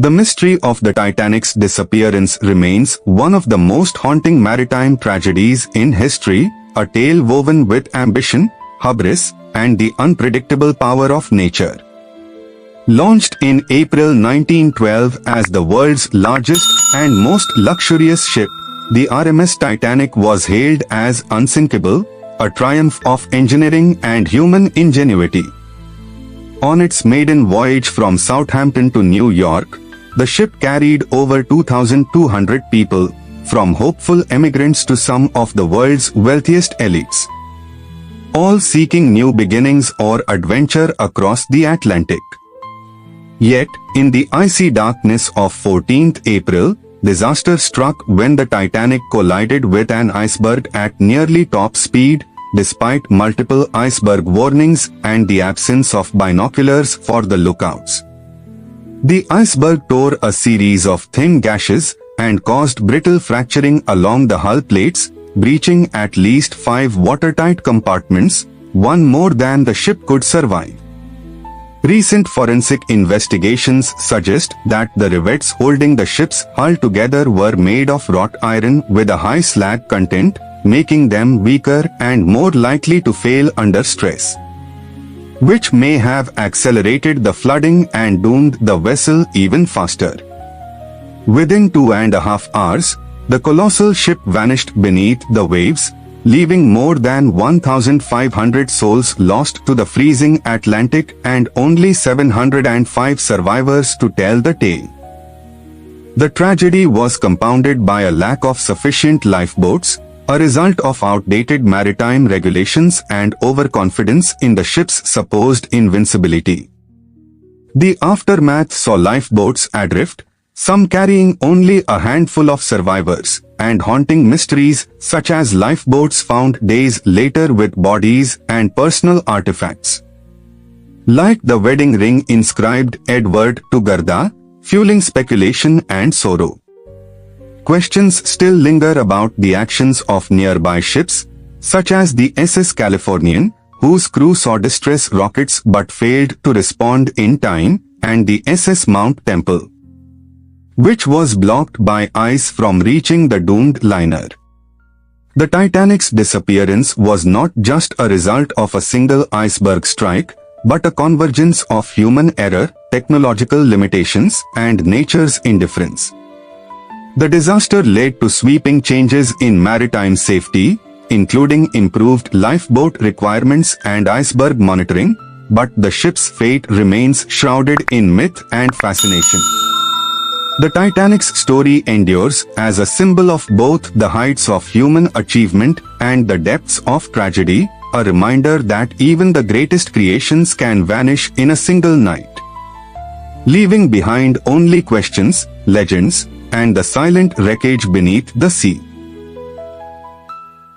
The mystery of the Titanic's disappearance remains one of the most haunting maritime tragedies in history, a tale woven with ambition, hubris, and the unpredictable power of nature. Launched in April 1912 as the world's largest and most luxurious ship, the RMS Titanic was hailed as unsinkable, a triumph of engineering and human ingenuity. On its maiden voyage from Southampton to New York, the ship carried over 2,200 people, from hopeful emigrants to some of the world's wealthiest elites, all seeking new beginnings or adventure across the Atlantic. Yet, in the icy darkness of 14th April, disaster struck when the Titanic collided with an iceberg at nearly top speed, despite multiple iceberg warnings and the absence of binoculars for the lookouts. The iceberg tore a series of thin gashes and caused brittle fracturing along the hull plates, breaching at least 5 watertight compartments, one more than the ship could survive. Recent forensic investigations suggest that the rivets holding the ship's hull together were made of wrought iron with a high slag content, making them weaker and more likely to fail under stress, which may have accelerated the flooding and doomed the vessel even faster. Within 2.5 hours, the colossal ship vanished beneath the waves, leaving more than 1,500 souls lost to the freezing Atlantic and only 705 survivors to tell the tale. The tragedy was compounded by a lack of sufficient lifeboats, a result of outdated maritime regulations and overconfidence in the ship's supposed invincibility. The aftermath saw lifeboats adrift, some carrying only a handful of survivors, and haunting mysteries such as lifeboats found days later with bodies and personal artifacts, like the wedding ring inscribed Edward to Garda, fueling speculation and sorrow. Questions still linger about the actions of nearby ships, such as the SS Californian, whose crew saw distress rockets but failed to respond in time, and the SS Mount Temple, which was blocked by ice from reaching the doomed liner. The Titanic's disappearance was not just a result of a single iceberg strike, but a convergence of human error, technological limitations, and nature's indifference. The disaster led to sweeping changes in maritime safety, including improved lifeboat requirements and iceberg monitoring, but the ship's fate remains shrouded in myth and fascination. The Titanic's story endures as a symbol of both the heights of human achievement and the depths of tragedy, a reminder that even the greatest creations can vanish in a single night, leaving behind only questions, legends, and the silent wreckage beneath the sea.